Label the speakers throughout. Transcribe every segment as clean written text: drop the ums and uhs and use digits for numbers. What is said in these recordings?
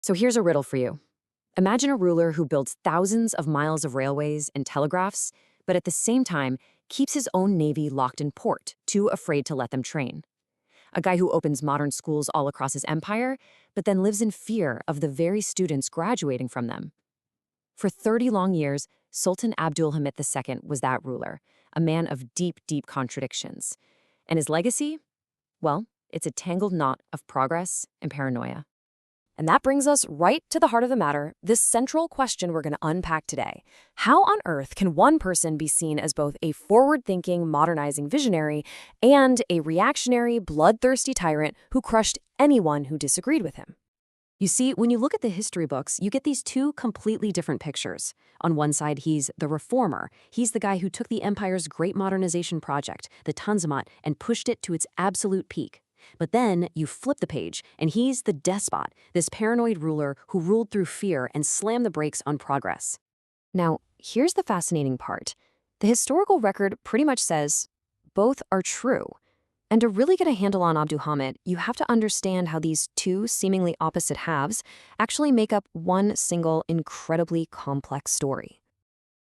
Speaker 1: So here's a riddle for you. Imagine a ruler who builds thousands of miles of railways and telegraphs, but at the same time keeps his own navy locked in port, too afraid to let them train. A guy who opens modern schools all across his empire, but then lives in fear of the very students graduating from them. For 30 long years, Sultan Abdulhamid II was that ruler, a man of deep, deep contradictions. And his legacy? Well, it's a tangled knot of progress and paranoia. And that brings us right to the heart of the matter, this central question we're going to unpack today. How on earth can one person be seen as both a forward-thinking, modernizing visionary and a reactionary, bloodthirsty tyrant who crushed anyone who disagreed with him? You see, when you look at the history books, you get these two completely different pictures. On one side, he's the reformer. He's the guy who took the empire's great modernization project, the Tanzimat, and pushed it to its absolute peak. But then you flip the page, and he's the despot, this paranoid ruler who ruled through fear and slammed the brakes on progress. Now, here's the fascinating part. The historical record pretty much says both are true. And to really get a handle on Abdulhamid, you have to understand how these two seemingly opposite halves actually make up one single incredibly complex story.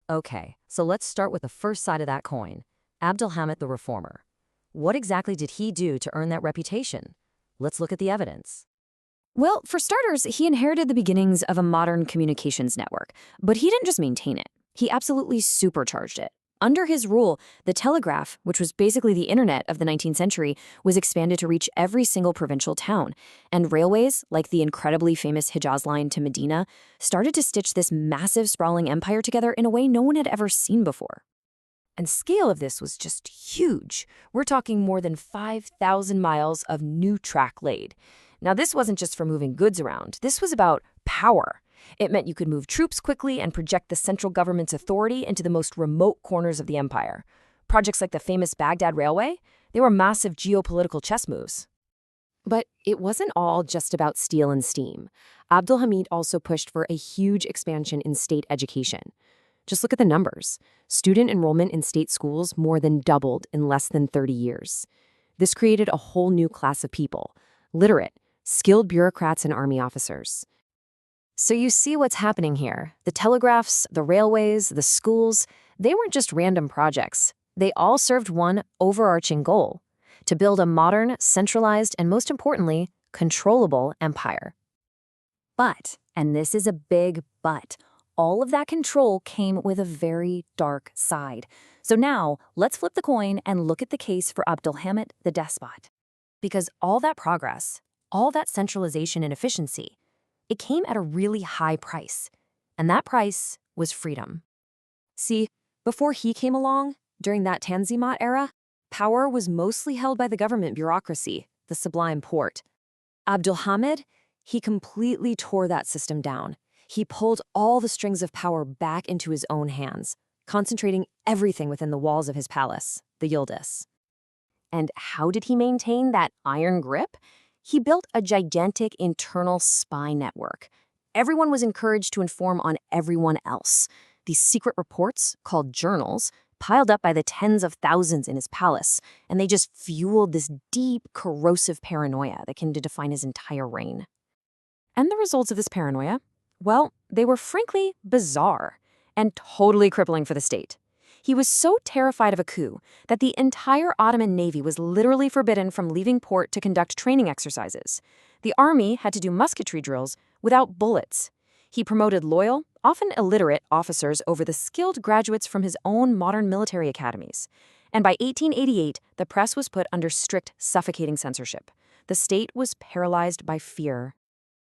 Speaker 1: Okay, so let's start with the first side of that coin, Abdulhamid the reformer. What exactly did he do to earn that reputation? Let's look at the evidence. Well, for starters, he inherited the beginnings of a modern communications network, but he didn't just maintain it. He absolutely supercharged it. Under his rule, the telegraph, which was basically the internet of the 19th century, was expanded to reach every single provincial town. And railways, like the incredibly famous Hijaz line to Medina, started to stitch this massive sprawling empire together in a way no one had ever seen before. And scale of this was just huge. We're talking more than 5,000 miles of new track laid. Now, this wasn't just for moving goods around. This was about power. It meant you could move troops quickly and project the central government's authority into the most remote corners of the empire. Projects like the famous Baghdad Railway, they were massive geopolitical chess moves. But it wasn't all just about steel and steam. Abdulhamid also pushed for a huge expansion in state education. Just look at the numbers. Student enrollment in state schools more than doubled in less than 30 years. This created a whole new class of people, literate, skilled bureaucrats and army officers. So you see what's happening here. The telegraphs, the railways, the schools, they weren't just random projects. They all served one overarching goal: to build a modern, centralized, and most importantly, controllable empire. But, and this is a big but, all of that control came with a very dark side. So now, let's flip the coin and look at the case for Abdulhamid the despot. Because all that progress, all that centralization and efficiency, it came at a really high price. And that price was freedom. See, before he came along, during that Tanzimat era, power was mostly held by the government bureaucracy, the Sublime Porte. Abdulhamid, he completely tore that system down. He pulled all the strings of power back into his own hands, concentrating everything within the walls of his palace, the Yildiz. And how did he maintain that iron grip? He built a gigantic internal spy network. Everyone was encouraged to inform on everyone else. These secret reports, called journals, piled up by the tens of thousands in his palace, and they just fueled this deep, corrosive paranoia that came to define his entire reign. And the results of this paranoia? Well, they were frankly bizarre and totally crippling for the state. He was so terrified of a coup that the entire Ottoman navy was literally forbidden from leaving port to conduct training exercises. The army had to do musketry drills without bullets. He promoted loyal, often illiterate officers over the skilled graduates from his own modern military academies. And by 1888, the press was put under strict, suffocating censorship. The state was paralyzed by fear.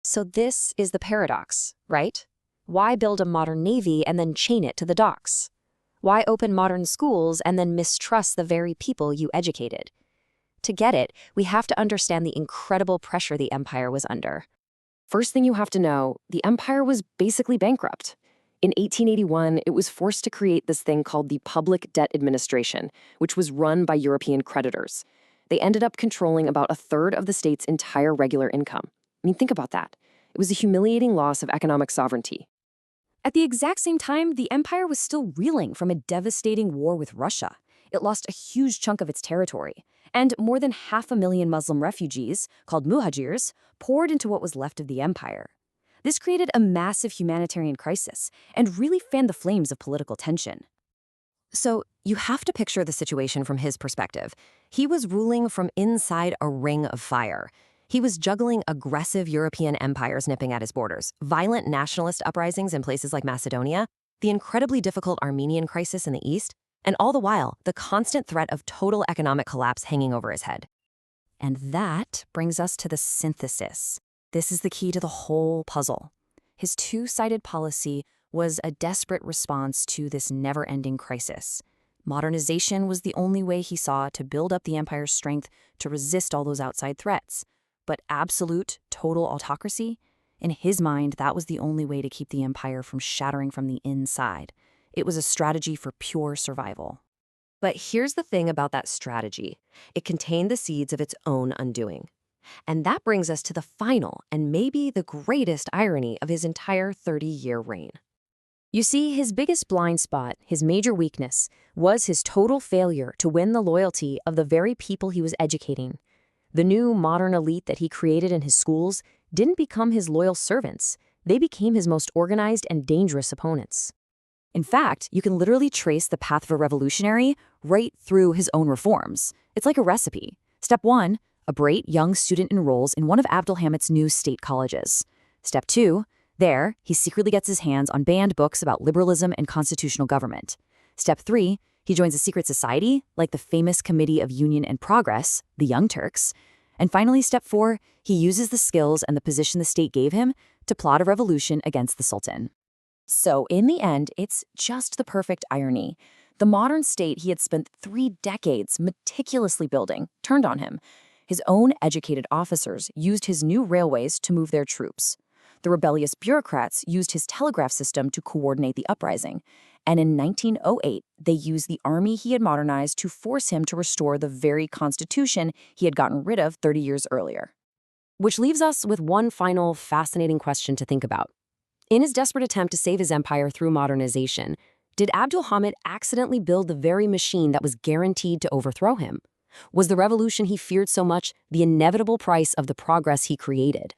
Speaker 1: So this is the paradox, right? Why build a modern navy and then chain it to the docks? Why open modern schools and then mistrust the very people you educated? To get it, we have to understand the incredible pressure the empire was under. First thing you have to know, the empire was basically bankrupt. In 1881, it was forced to create this thing called the Public Debt Administration, which was run by European creditors. They ended up controlling about a third of the state's entire regular income. I mean, think about that. It was a humiliating loss of economic sovereignty. At the exact same time, the empire was still reeling from a devastating war with Russia. It lost a huge chunk of its territory, and more than 500,000 Muslim refugees, called muhajirs, poured into what was left of the empire. This created a massive humanitarian crisis and really fanned the flames of political tension. So, you have to picture the situation from his perspective. He was ruling from inside a ring of fire. He was juggling aggressive European empires nipping at his borders, violent nationalist uprisings in places like Macedonia, the incredibly difficult Armenian crisis in the east, and all the while, the constant threat of total economic collapse hanging over his head. And that brings us to the synthesis. This is the key to the whole puzzle. His two-sided policy was a desperate response to this never-ending crisis. Modernization was the only way he saw to build up the empire's strength to resist all those outside threats. But absolute, total autocracy? In his mind, that was the only way to keep the empire from shattering from the inside. It was a strategy for pure survival. But here's the thing about that strategy. It contained the seeds of its own undoing. And that brings us to the final and maybe the greatest irony of his entire 30-year reign. You see, his biggest blind spot, his major weakness, was his total failure to win the loyalty of the very people he was educating. The new modern elite that he created in his schools didn't become his loyal servants. They became his most organized and dangerous opponents. In fact, you can literally trace the path of a revolutionary right through his own reforms. It's like a recipe. Step 1, a bright young student enrolls in one of Abdulhamit's new state colleges. Step 2, there, he secretly gets his hands on banned books about liberalism and constitutional government. Step 3, he joins a secret society, like the famous Committee of Union and Progress, the Young Turks. And finally, step 4, he uses the skills and the position the state gave him to plot a revolution against the Sultan. So, in the end, it's just the perfect irony. The modern state he had spent 3 decades meticulously building turned on him. His own educated officers used his new railways to move their troops. The rebellious bureaucrats used his telegraph system to coordinate the uprising. And in 1908, they used the army he had modernized to force him to restore the very constitution he had gotten rid of 30 years earlier. Which leaves us with one final fascinating question to think about. In his desperate attempt to save his empire through modernization, did Abdulhamid accidentally build the very machine that was guaranteed to overthrow him? Was the revolution he feared so much the inevitable price of the progress he created?